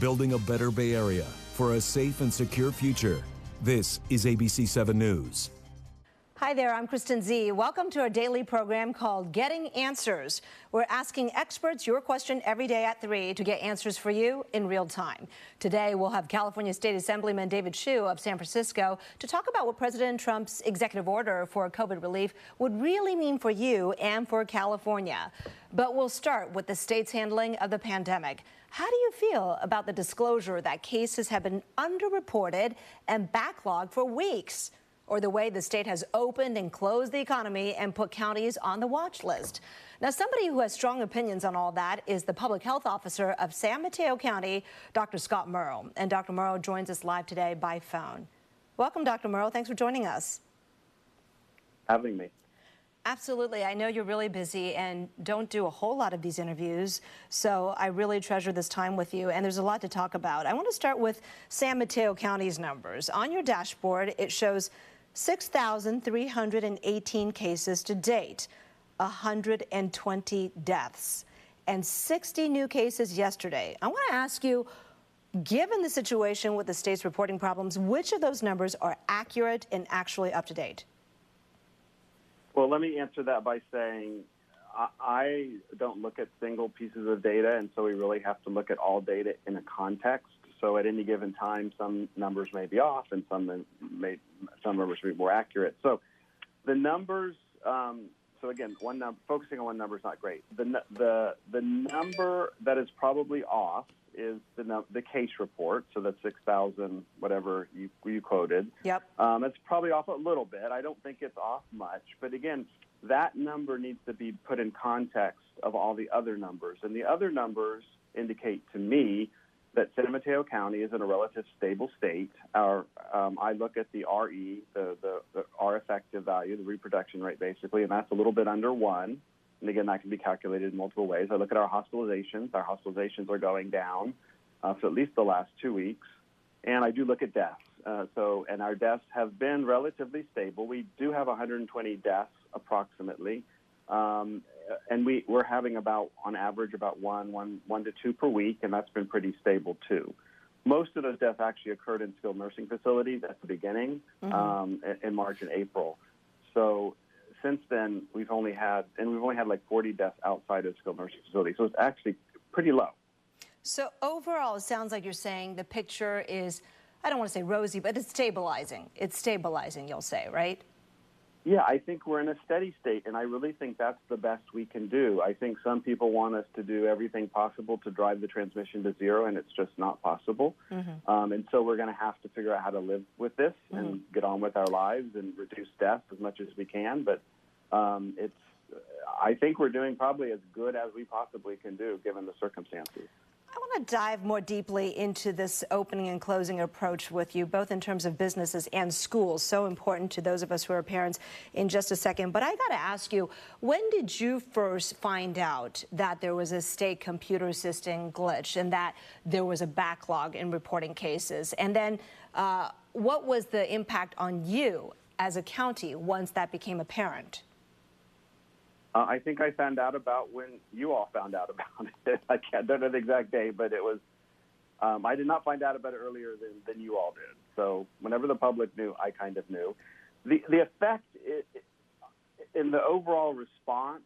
building a better Bay Area for a safe and secure future. This is ABC 7 News. Hi there, I'm Kristen Z. Welcome to our daily program called Getting Answers. We're asking experts your question every day at 3 to get answers for you in real time. Today, we'll have California State Assemblyman David Hsu of San Francisco to talk about what President Trump's executive order for COVID relief would really mean for you and for California. But we'll start with the state's handling of the pandemic. How do you feel about the disclosure that cases have been underreported and backlogged for weeks? Or the way the state has opened and closed the economy and put counties on the watch list? Now, somebody who has strong opinions on all that is the public health officer of San Mateo County, Dr. Scott Morrow. And Dr. Morrow joins us live today by phone. Welcome, Dr. Morrow. Thanks for joining us. Having me. Absolutely. I know you're really busy and don't do a whole lot of these interviews, so I really treasure this time with you, and there's a lot to talk about. I want to start with San Mateo County's numbers. On your dashboard, it shows 6,318 cases to date, 120 deaths, and 60 new cases yesterday. I want to ask you, given the situation with the state's reporting problems, which of those numbers are accurate and actually up to date? Well, let me answer that by saying I don't look at single pieces of data, and so we really have to look at all data in a context. So at any given time, some numbers may be off, and some numbers may be more accurate. So the numbers. So again, focusing on one number is not great. The number that is probably off is the case report. So that's 6,000, whatever you quoted. Yep. It's probably off a little bit. I don't think it's off much. But again, that number needs to be put in context of all the other numbers. And the other numbers indicate to me that San Mateo County is in a relative stable state. I look at the RE, the R effective value, the reproduction rate basically, and that's a little bit under 1. And again, that can be calculated in multiple ways. I look at our hospitalizations. Our hospitalizations are going down for at least the last 2 weeks. And I do look at deaths. And our deaths have been relatively stable. We do have 120 deaths approximately. And we're having on average, one to two per week, and that's been pretty stable too. Most of those deaths actually occurred in skilled nursing facilities at the beginning, in March and April. So since then, we've only had like 40 deaths outside of skilled nursing facilities. So it's actually pretty low. So overall, it sounds like you're saying the picture is, I don't want to say rosy, but it's stabilizing. It's stabilizing, you'll say, right? Yeah, I think we're in a steady state, and I really think that's the best we can do. I think some people want us to do everything possible to drive the transmission to zero, and it's just not possible. And so we're going to have to figure out how to live with this and get on with our lives and reduce deaths as much as we can. But I think we're doing probably as good as we possibly can do, given the circumstances. I want to dive more deeply into this opening and closing approach with you, both in terms of businesses and schools, so important to those of us who are parents, in just a second. But I got to ask you, when did you first find out that there was a state computer system glitch and that there was a backlog in reporting cases? And then what was the impact on you as a county once that became apparent? I think I found out about when you all found out about it. I don't know the exact day, but it was. I did not find out about it earlier than you all did. So whenever the public knew, I kind of knew. The effect in the overall response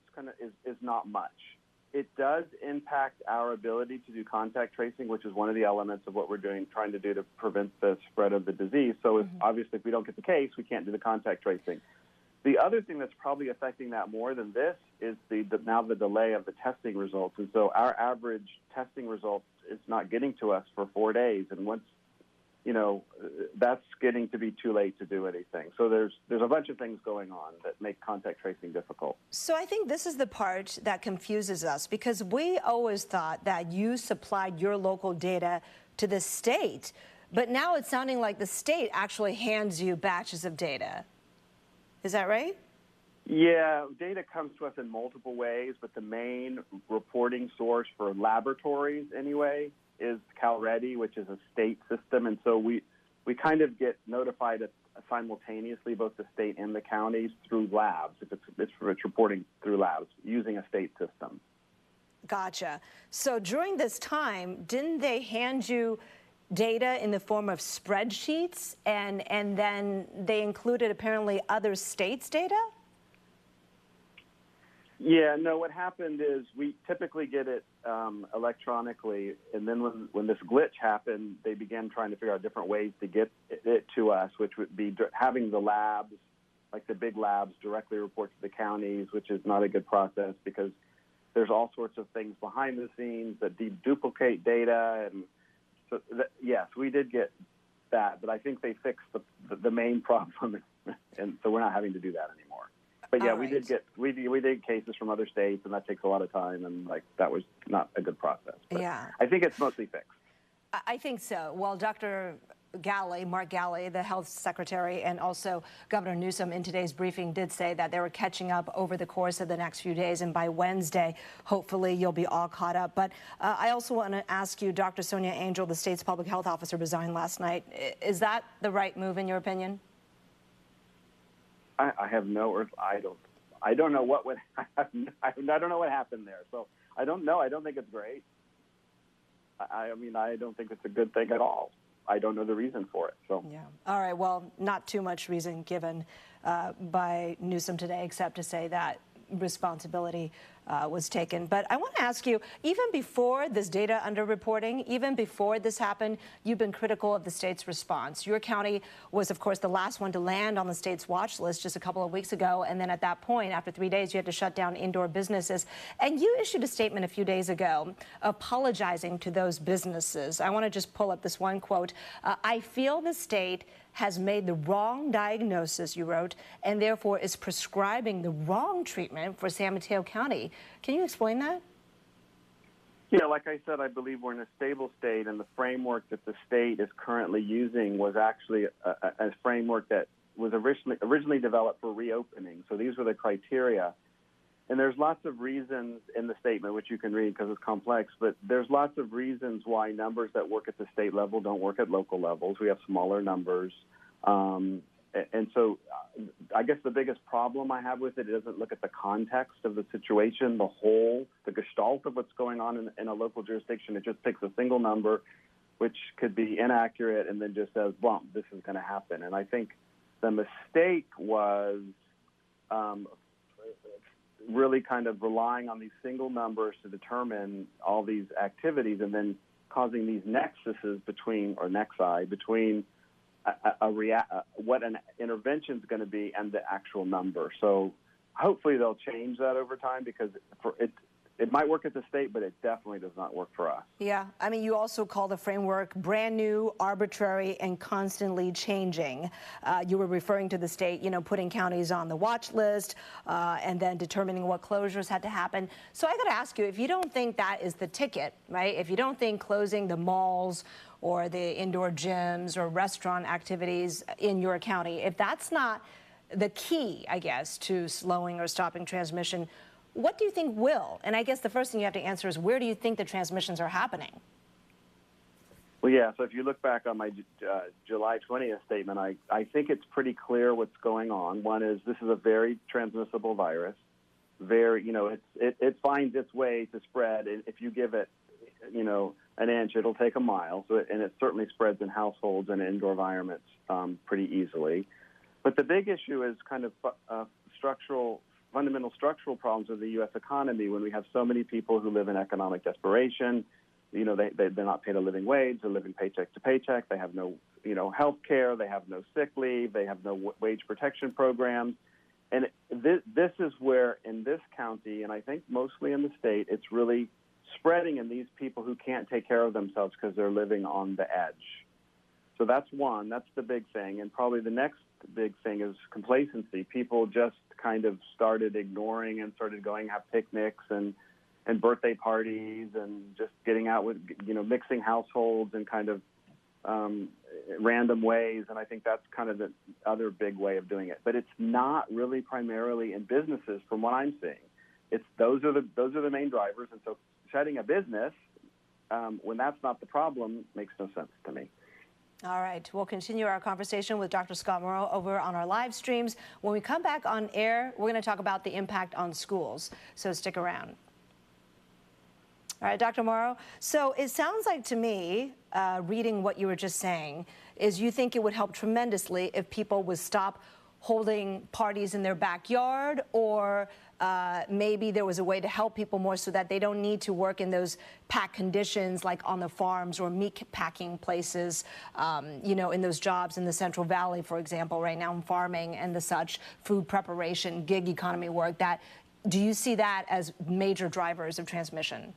is not much. It does impact our ability to do contact tracing, which is one of the elements of what we're trying to do to prevent the spread of the disease. So obviously, if we don't get the case, we can't do the contact tracing. The other thing that's probably affecting that more than this is now the delay of the testing results. And so our average testing results is not getting to us for 4 days. And once, that's getting to be too late to do anything. So there's a bunch of things going on that make contact tracing difficult. So I think this is the part that confuses us, because we always thought that you supplied your local data to the state. But now it's sounding like the state actually hands you batches of data. Is that right? Yeah, data comes to us in multiple ways, but the main reporting source for laboratories, anyway, is CalReady, which is a state system. And so we kind of get notified simultaneously, both the state and the counties, through labs. If it's reporting through labs using a state system. Gotcha. So during this time, didn't they hand you data in the form of spreadsheets, and then they included apparently other states' data? Yeah, no, what happened is we typically get it electronically, and then when this glitch happened, they began trying to figure out different ways to get it to us, which would be having the labs, like the big labs, directly report to the counties, which is not a good process because there's all sorts of things behind the scenes that duplicate data. And so, yes, we did get that, but I think they fixed the main problem, and so we're not having to do that anymore. But yeah, right. we did cases from other states, and that takes a lot of time, and like that was not a good process. But yeah, I think it's mostly fixed. I think so. Well, Dr. Mark Galley, the health secretary, and also Governor Newsom in today's briefing did say that they were catching up over the course of the next few days, and by Wednesday, hopefully you'll be all caught up. But I also want to ask you, Dr. Sonia Angel, the state's public health officer, resigned last night. Is that the right move in your opinion? I have no, I don't know what would happen. I don't know what happened there. So I don't know. I don't think it's great. I mean, I don't think it's a good thing at all. I don't know the reason for it. So yeah. All right. Well, not too much reason given by Newsom today, except to say that responsibility was taken. But I want to ask you, even before this data underreporting, even before this happened, you've been critical of the state's response. Your county was, of course, the last one to land on the state's watch list just a couple of weeks ago. And then at that point, after 3 days, you had to shut down indoor businesses. And you issued a statement a few days ago apologizing to those businesses. I want to just pull up this one quote. I feel the state has made the wrong diagnosis, you wrote, and therefore is prescribing the wrong treatment for San Mateo County. Can you explain that? Yeah, like I said, I believe we're in a stable state, and the framework that the state is currently using was actually a framework that was originally developed for reopening. So these were the criteria. And there's lots of reasons in the statement, which you can read because it's complex, but there's lots of reasons why numbers that work at the state level don't work at local levels. We have smaller numbers. And so I guess the biggest problem I have with it doesn't look at the context of the situation, the gestalt of what's going on in a local jurisdiction. It just picks a single number, which could be inaccurate, and then just says, well, this is going to happen. And I think the mistake was really kind of relying on these single numbers to determine all these activities and then causing these nexuses between what an intervention is going to be and the actual number. So hopefully they'll change that over time because it might work at the state, but it definitely does not work for us. Yeah. I mean, you also call the framework brand new, arbitrary, and constantly changing. You were referring to the state, putting counties on the watch list and then determining what closures had to happen. So I got to ask you, if you don't think that is the ticket, right? If you don't think closing the malls or the indoor gyms or restaurant activities in your county, if that's not the key, I guess, to slowing or stopping transmission, what do you think will? And I guess the first thing you have to answer is, where do you think the transmissions are happening? Well, yeah, so if you look back on my July 20th statement, I think it's pretty clear what's going on. One is this is a very transmissible virus. It finds its way to spread. If you give it, an inch, it'll take a mile. And it certainly spreads in households and indoor environments pretty easily. But the big issue is kind of fundamental structural problems of the U.S. economy when we have so many people who live in economic desperation. They're not paid a living wage. They're living paycheck to paycheck. They have no, health care. They have no sick leave. They have no wage protection programs. And this is where, in this county, and I think mostly in the state, it's really spreading in these people who can't take care of themselves because they're living on the edge. So that's one. That's the big thing. And probably the next big thing is complacency. People just kind of started ignoring and started going have picnics and birthday parties and just getting out with, mixing households in kind of random ways. And I think that's kind of the other big way of doing it. But it's not really primarily in businesses from what I'm seeing. Those are the main drivers. And so shutting a business when that's not the problem makes no sense to me. All right. We'll continue our conversation with Dr. Scott Morrow over on our live streams. When we come back on air, we're going to talk about the impact on schools. So stick around. All right, Dr. Morrow. So it sounds like to me, reading what you were just saying, is you think it would help tremendously if people would stop holding parties in their backyard, or maybe there was a way to help people more so that they don't need to work in those packed conditions like on the farms or meat packing places, you know, in those jobs in the Central Valley, for example, right now in farming and the such, food preparation, gig economy work. Do you see that as major drivers of transmission?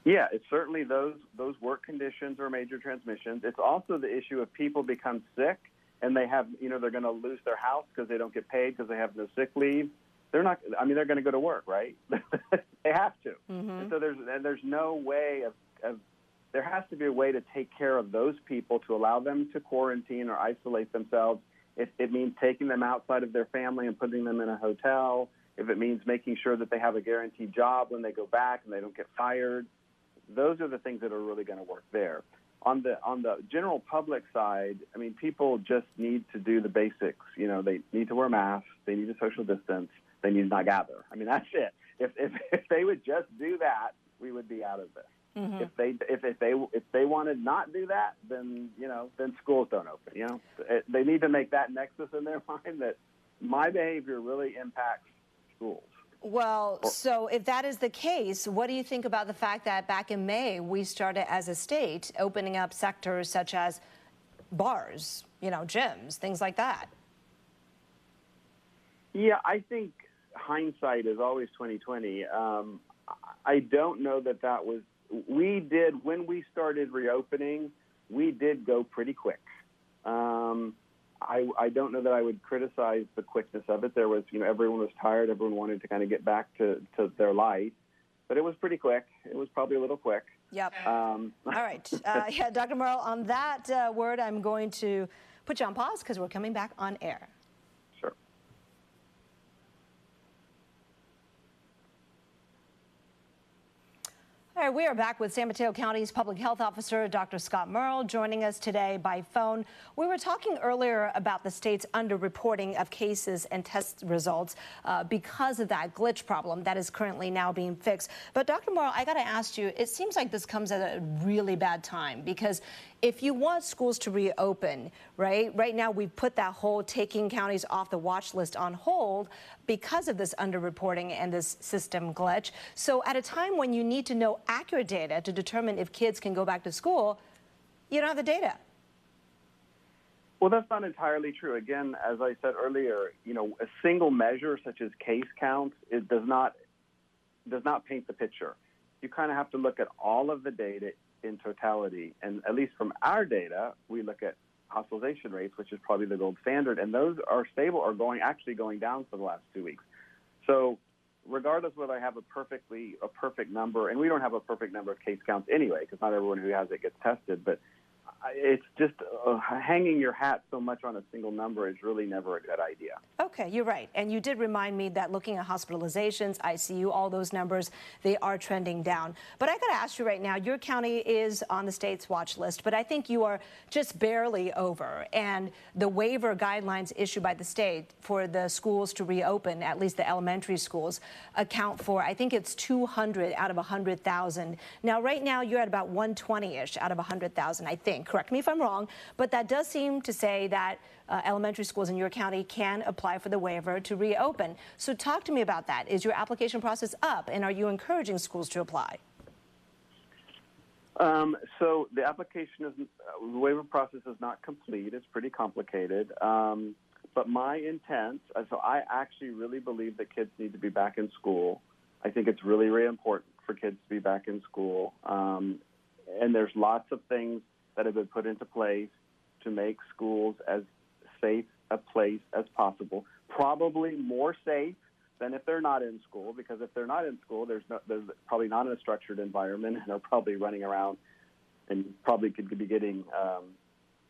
Yeah, it's certainly those work conditions are major transmissions. It's also the issue of people become sick and they have, you know, they're going to lose their house because they don't get paid because they have no sick leave. They're not, I mean, they're going to go to work, right? They have to. Mm-hmm. And so there's no way there has to be a way to take care of those people to allow them to quarantine or isolate themselves. If it means taking them outside of their family and putting them in a hotel, if it means making sure that they have a guaranteed job when they go back and they don't get fired, those are the things that are really going to work there. On the general public side, I mean, people just need to do the basics. You know, they need to wear masks, they need to social distance, they need to not gather. I mean, that's it. If they would just do that, we would be out of this. Mm-hmm. If they want to not do that, then, you know, then schools don't open. You know, they need to make that nexus in their mind that my behavior really impacts schools. Well, so if that is the case, what do you think about the fact that back in May, we started as a state opening up sectors such as bars, you know, gyms, things like that? Yeah, I think hindsight is always 20/20. I don't know that was, when we started reopening, we did go pretty quick. I don't know that I would criticize the quickness of it. There was, you know, everyone was tired. Everyone wanted to kind of get back to their life. But it was pretty quick. It was probably a little quick. Yep. All right. Yeah, Dr. Morrow, on that word, I'm going to put you on pause because we're coming back on air. Sure. All right, we are back with San Mateo County's Public Health Officer, Dr. Scott Morrow, joining us today by phone. We were talking earlier about the state's underreporting of cases and test results because of that glitch problem that is currently now being fixed. But Dr. Morrow, I got to ask you, it seems like this comes at a really bad time because if you want schools to reopen, right now we've put that whole taking counties off the watch list on hold because of this underreporting and this system glitch. So at a time when you need to know accurate data to determine if kids can go back to school, you don't have the data. Well, that's not entirely true. Again, as I said earlier, you know, a single measure such as case counts, it does not paint the picture. You kind of have to look at all of the data in totality, and at least from our data, we look at hospitalization rates, which is probably the gold standard, and those are stable or actually going down for the last 2 weeks. So regardless whether I have a perfect number, and we don't have a perfect number of case counts anyway, because not everyone who has it gets tested, but it's just hanging your hat so much on a single number is really never a good idea. Okay, you're right. And you did remind me that looking at hospitalizations, ICU, all those numbers, they are trending down. But I got to ask you right now, your county is on the state's watch list, but I think you are just barely over. And the waiver guidelines issued by the state for the schools to reopen, at least the elementary schools, account for, I think it's 200 out of 100,000. Now, right now, you're at about 120-ish out of 100,000, I think. Correct me if I'm wrong, but that does seem to say that elementary schools in your county can apply for the waiver to reopen. So talk to me about that. Is your application process up, and are you encouraging schools to apply? So the application the waiver process is not complete. It's pretty complicated. But my intent, so I actually really believe that kids need to be back in school. I think it's really, really important for kids to be back in school. And there's lots of things that have been put into place to make schools as safe a place as possible, probably more safe than if they're not in school, because if they're not in school, there's probably not in a structured environment, and they're probably running around and probably could be getting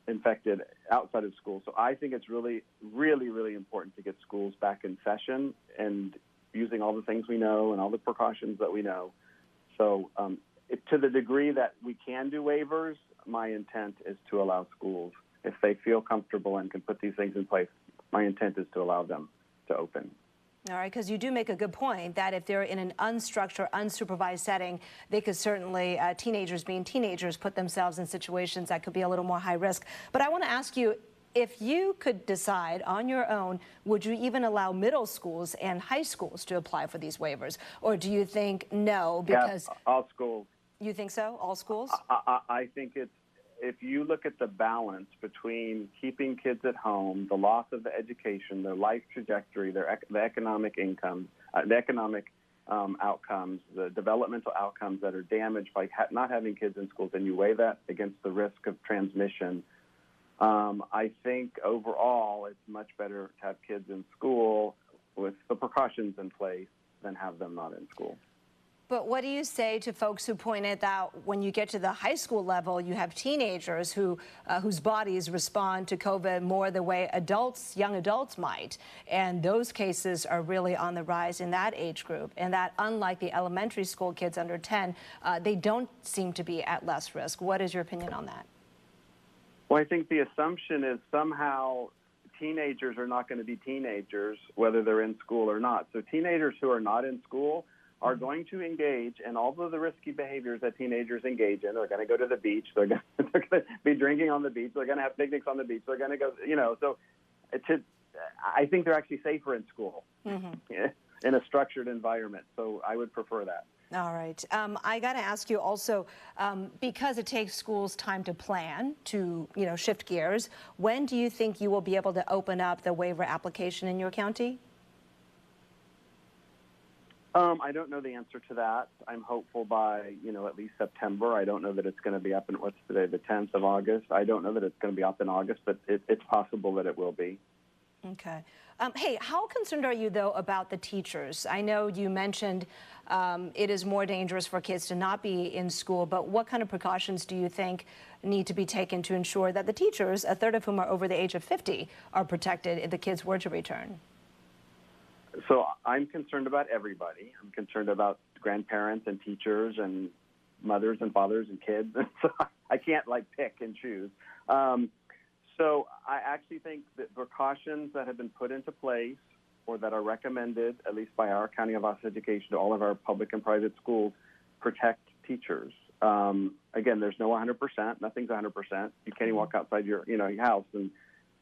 infected outside of school. So I think it's really, really, really important to get schools back in session and using all the things we know and all the precautions that we know. So to the degree that we can do waivers, my intent is to allow schools, if they feel comfortable and can put these things in place, my intent is to allow them to open. All right, because you do make a good point that if they're in an unstructured, unsupervised setting, they could certainly, teenagers being teenagers, put themselves in situations that could be a little more high risk. But I want to ask you, if you could decide on your own, would you even allow middle schools and high schools to apply for these waivers? Or do you think no, because... Yeah, all schools. You think so? All schools? I think it's, if you look at the balance between keeping kids at home, the loss of the education, their life trajectory, the economic income, the economic outcomes, the developmental outcomes that are damaged by not having kids in schools, and you weigh that against the risk of transmission, I think overall it's much better to have kids in school with the precautions in place than have them not in school. But what do you say to folks who pointed out when you get to the high school level, you have teenagers whose bodies respond to COVID more the way adults, young adults might, and those cases are really on the rise in that age group, and that unlike the elementary school kids under 10, they don't seem to be at less risk. What is your opinion on that? Well, I think the assumption is somehow teenagers are not going to be teenagers whether they're in school or not. So teenagers who are not in school are going to engage in all of the risky behaviors that teenagers engage in. They're going to go to the beach. They're going to be drinking on the beach. They're going to have picnics on the beach. They're going to go, so I think they're actually safer in school in a structured environment. So I would prefer that. All right. I got to ask you also, because it takes schools time to plan, to, shift gears, when do you think you will be able to open up the waiver application in your county? I don't know the answer to that. I'm hopeful by, at least September. I don't know that it's going to be up in, what's today, the 10th of August. I don't know that it's going to be up in August, but it's possible that it will be. Okay. Hey, how concerned are you, though, about the teachers? I know you mentioned it is more dangerous for kids to not be in school, but what kind of precautions do you think need to be taken to ensure that the teachers, a third of whom are over the age of 50, are protected if the kids were to return? So I'm concerned about everybody. I'm concerned about grandparents and teachers and mothers and fathers and kids. So I can't pick and choose. So I actually think that precautions that have been put into place or that are recommended, at least by our County of Office of Education, to all of our public and private schools, protect teachers. Again, there's no 100%. Nothing's 100%. You can't even walk outside your house and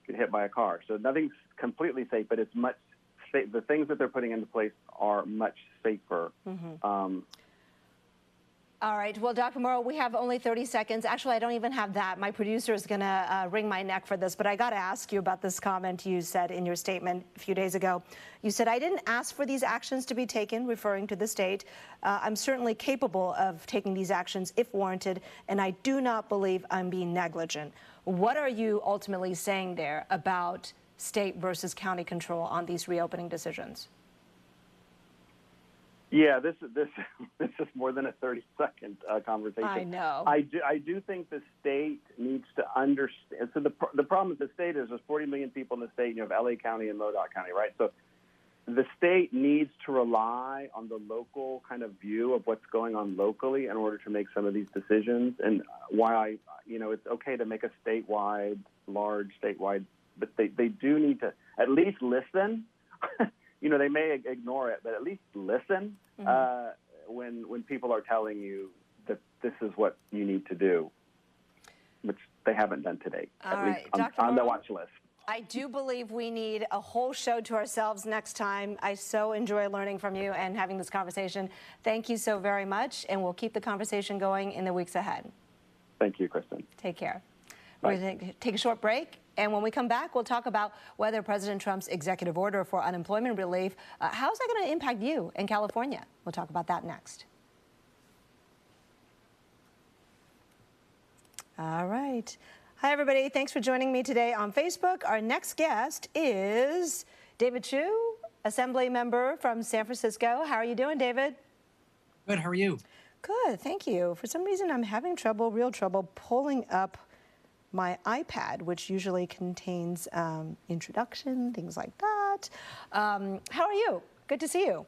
get hit by a car. So nothing's completely safe, but it's much. The things that they're putting into place are much safer. All right. Well, Dr. Morrow, we have only 30 seconds. Actually, I don't even have that. My producer is going to wring my neck for this, but I got to ask you about this comment you said in your statement a few days ago. You said, I didn't ask for these actions to be taken, referring to the state. I'm certainly capable of taking these actions if warranted, and I do not believe I'm being negligent. What are you ultimately saying there about state versus county control on these reopening decisions? Yeah, this is more than a 30-second conversation. I know. I do think the state needs to understand. So the problem with the state is there's 40 million people in the state, and you have LA County and Modoc County, right? So the state needs to rely on the local kind of view of what's going on locally in order to make some of these decisions. And why it's okay to make a large statewide, but they do need to at least listen. They may ignore it, but at least listen when people are telling you that this is what you need to do, which they haven't done to date, at least on the watch list. I do believe we need a whole show to ourselves next time. I so enjoy learning from you and having this conversation. Thank you so very much, and we'll keep the conversation going in the weeks ahead. Thank you, Kristen. Take care. Bye. We're going to take a short break. And when we come back, we'll talk about whether President Trump's executive order for unemployment relief, how's that going to impact you in California? We'll talk about that next. All right. Hi, everybody. Thanks for joining me today on Facebook. Our next guest is David Chu, Assembly member from San Francisco. How are you doing, David? Good. How are you? Good. Thank you. For some reason, I'm having real trouble pulling up my iPad, which usually contains introduction, things like that. How are you? Good to see you.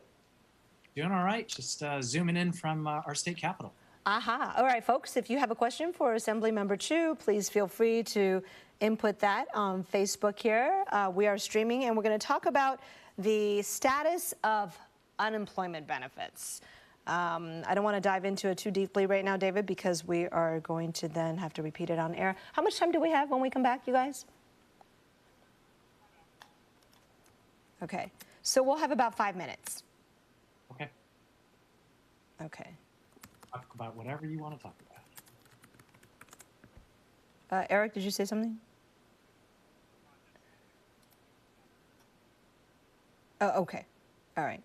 Doing all right. Just zooming in from our state capitol. Aha. All right, folks, if you have a question for Assemblymember Chu, please feel free to input that on Facebook here. We are streaming, and we're going to talk about the status of unemployment benefits. I don't want to dive into it too deeply right now, David, because we are going to then have to repeat it on air. How much time do we have when we come back, you guys? Okay, so we'll have about 5 minutes. Okay. Okay. Talk about whatever you want to talk about. Eric, did you say something? Oh, okay. All right.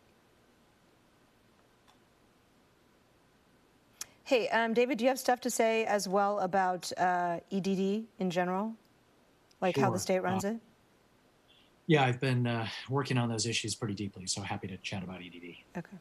Hey, David, do you have stuff to say as well about EDD in general? Like how the state runs it? Yeah, I've been working on those issues pretty deeply, so happy to chat about EDD. Okay.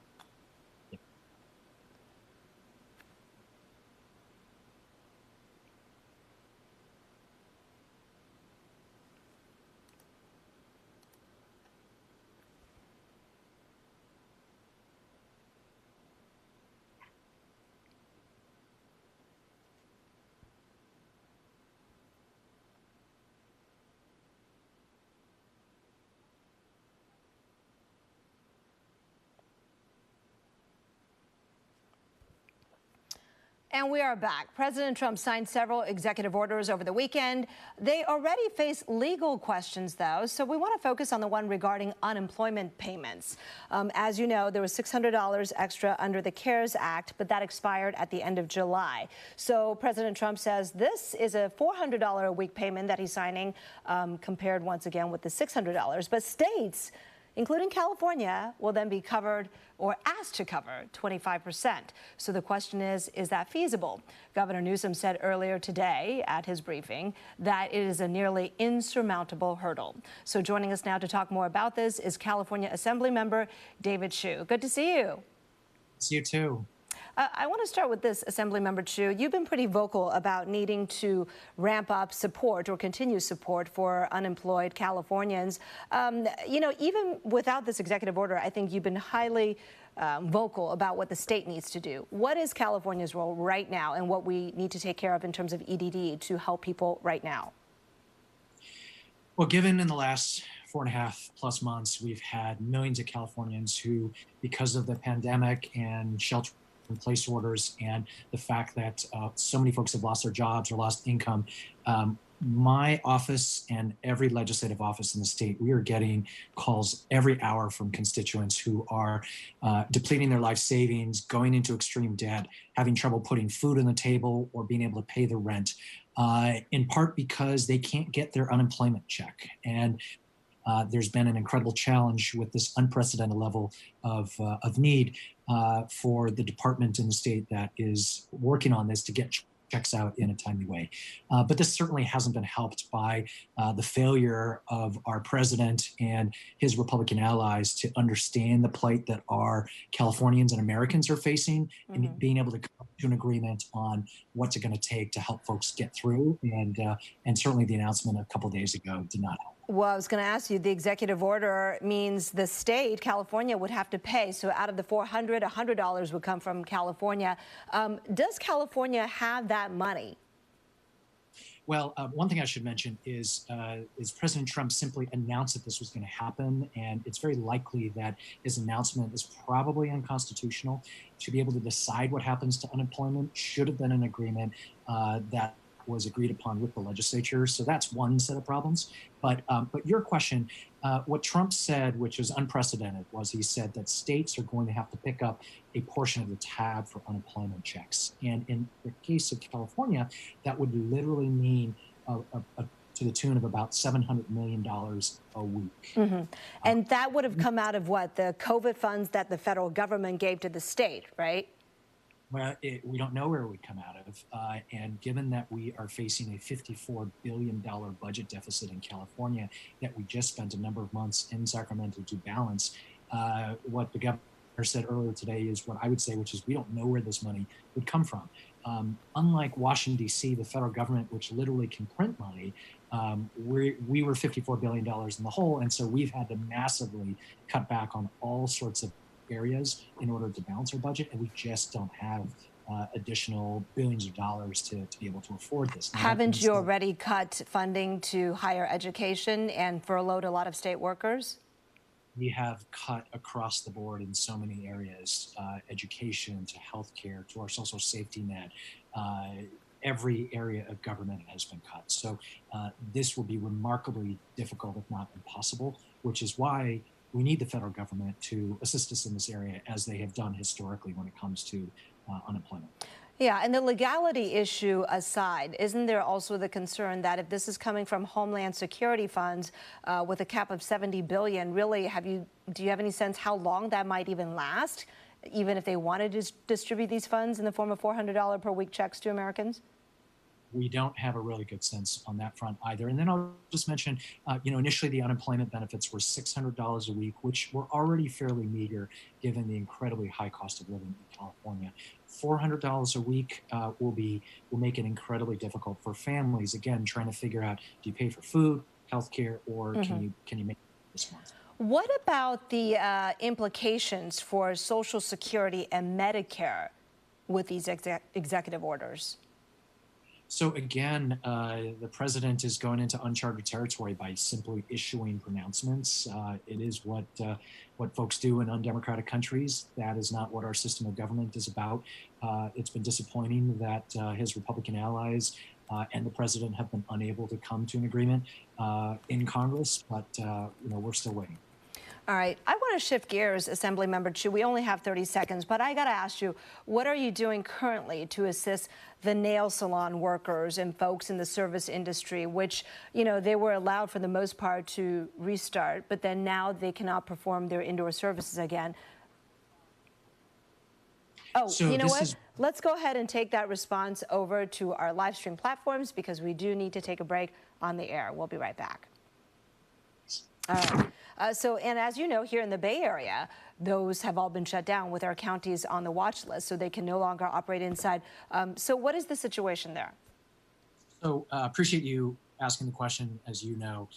And we are back. President Trump signed several executive orders over the weekend. They already face legal questions, though, so we want to focus on the one regarding unemployment payments. As you know, there was $600 extra under the CARES Act, but that expired at the end of July. So President Trump says this is a $400 a week payment that he's signing, compared once again with the $600. But states, including California, will then be covered or asked to cover 25%. So the question is that feasible? Governor Newsom said earlier today at his briefing that it is a nearly insurmountable hurdle. So joining us now to talk more about this is California Assembly Member David Chiu. Good to see you. See you too. I want to start with this, Assemblymember Chiu. You've been pretty vocal about needing to ramp up support or continue support for unemployed Californians. You know, even without this executive order, I think you've been highly vocal about what the state needs to do. What is California's role right now and what we need to take care of in terms of EDD to help people right now? Well, given in the last 4.5+ months, we've had millions of Californians who, because of the pandemic and shelter in place orders and the fact that so many folks have lost their jobs or lost income, my office and every legislative office in the state, we are getting calls every hour from constituents who are depleting their life savings, going into extreme debt, having trouble putting food on the table or being able to pay the rent, in part because they can't get their unemployment check. And there's been an incredible challenge with this unprecedented level of need for the department in the state that is working on this to get checks out in a timely way. But this certainly hasn't been helped by the failure of our president and his Republican allies to understand the plight that our Californians and Americans are facing, and being able to come to an agreement on what's it going to take to help folks get through. And certainly the announcement a couple of days ago did not help. Well, I was going to ask you, the executive order means the state, California, would have to pay. So out of the $400, $100 would come from California. Does California have that money? Well, one thing I should mention is President Trump simply announced that this was going to happen, and it's very likely that his announcement is probably unconstitutional. To be able to decide what happens to unemployment should have been an agreement that was agreed upon with the legislature. So that's one set of problems. But your question, what Trump said, which was unprecedented, was he said that states are going to have to pick up a portion of the tab for unemployment checks. And in the case of California, that would literally mean to the tune of about $700 million a week. And that would have come out of what? The COVID funds that the federal government gave to the state, right? Well, we don't know where it would come out of. And given that we are facing a $54 billion budget deficit in California that we just spent a number of months in Sacramento to balance, what the governor said earlier today is what I would say, which is we don't know where this money would come from. Unlike Washington, D.C., the federal government, which literally can print money, we were $54 billion in the hole. And so we've had to massively cut back on all sorts of areas in order to balance our budget, and we just don't have additional billions of dollars to be able to afford this. Haven't you already cut funding to higher education and furloughed a lot of state workers? we have cut across the board in so many areas, education to healthcare to our social safety net. Every area of government has been cut. So this will be remarkably difficult, if not impossible, which is why we need the federal government to assist us in this area, as they have done historically when it comes to unemployment. Yeah, and the legality issue aside, isn't there also the concern that if this is coming from Homeland Security funds with a cap of $70 billion, really, do you have any sense how long that might even last, even if they wanted to distribute these funds in the form of $400 per week checks to Americans? We don't have a really good sense on that front either. And then I'll just mention, initially the unemployment benefits were $600 a week, which were already fairly meager given the incredibly high cost of living in California. $400 a week will make it incredibly difficult for families, again, trying to figure out, do you pay for food, healthcare, or can you make it this month? What about the implications for Social Security and Medicare with these executive orders? So again, the president is going into uncharted territory by simply issuing pronouncements. It is what folks do in undemocratic countries. That is not what our system of government is about. It's been disappointing that his Republican allies and the president have been unable to come to an agreement in Congress, but we're still waiting. All right, I want to shift gears, Assemblymember Chu. We only have 30 seconds, but I got to ask you, what are you doing currently to assist the nail salon workers and folks in the service industry, which, they were allowed for the most part to restart, but then now they cannot perform their indoor services again? Oh, so you know what? Let's go ahead and take that response over to our live stream platforms, because we do need to take a break on the air. We'll be right back. All right. And as you know, here in the Bay Area, those have all been shut down with our counties on the watch list, so they can no longer operate inside. So what is the situation there? So appreciate you asking the question. As you know,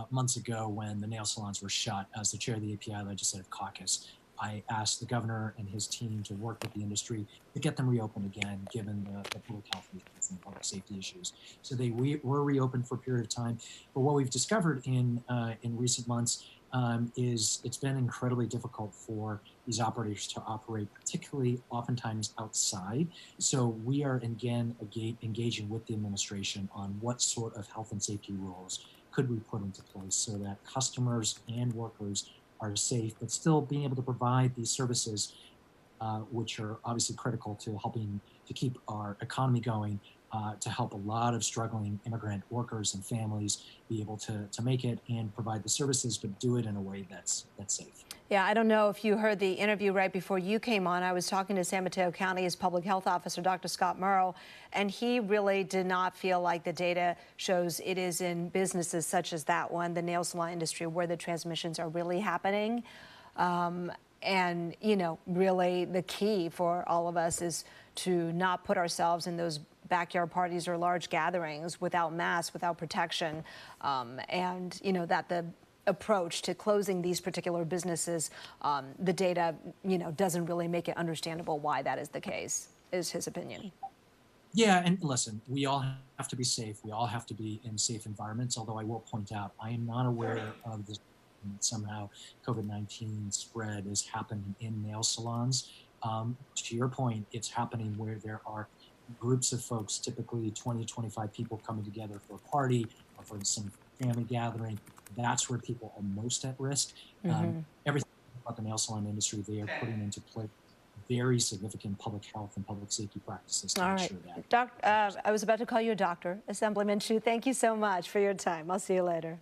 months ago when the nail salons were shut, as the chair of the API Legislative Caucus, I asked the governor and his team to work with the industry to get them reopened again, given the public health issues and public safety issues. So they were reopened for a period of time. But what we've discovered in recent months is it's been incredibly difficult for these operators to operate, particularly oftentimes outside. So we are again engaging with the administration on what sort of health and safety rules could we put into place so that customers and workers are safe, but still being able to provide these services, which are obviously critical to helping to keep our economy going, to help a lot of struggling immigrant workers and families be able to make it and provide the services, but do it in a way that's safe. Yeah, I don't know if you heard the interview right before you came on. I was talking to San Mateo County's public health officer, Dr. Scott Morrow, and he really did not feel like the data shows it is in businesses such as that one, the nail salon industry, where the transmissions are really happening. And, really the key for all of us is to not put ourselves in those backyard parties or large gatherings without masks, without protection, and, that the approach to closing these particular businesses, the data, doesn't really make it understandable why that is the case, is his opinion. Yeah, and listen, we all have to be safe. We all have to be in safe environments, although I will point out, I am not aware of this. Somehow COVID-19 spread is happening in nail salons. To your point, it's happening where there are groups of folks, typically 20, 25 people coming together for a party or for some family gathering. That's where people are most at risk. Everything about the nail salon industry, they are putting into play very significant public health and public safety practices to ensure that. I was about to call you a doctor, Assemblyman Chu. Thank you so much for your time. I'll see you later.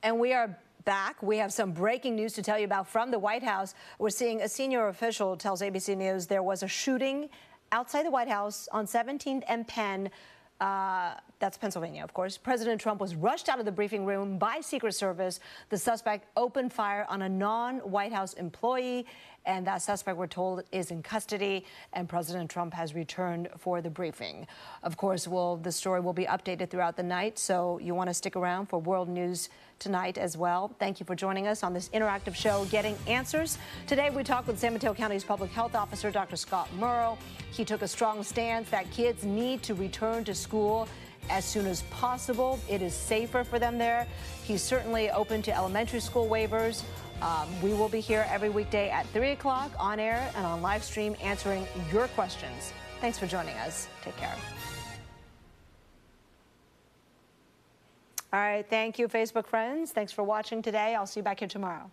And we are back. We have some breaking news to tell you about from the White House. We're seeing a senior official tells ABC News there was a shooting outside the White House on 17th and Penn. That's Pennsylvania, of course. President Trump was rushed out of the briefing room by Secret Service. The suspect opened fire on a non-White House employee, and that suspect, we're told, is in custody, and President Trump has returned for the briefing. Of course, the story will be updated throughout the night, so you want to stick around for world news tonight as well. Thank you for joining us on this interactive show, Getting Answers. Today, we talk with San Mateo County's public health officer, Dr. Scott Morrow. He took a strong stance that kids need to return to school as soon as possible. It is safer for them there. He's certainly open to elementary school waivers. We will be here every weekday at 3 o'clock on air and on live stream answering your questions. Thanks for joining us. Take care. All right. Thank you, Facebook friends. Thanks for watching today. I'll see you back here tomorrow.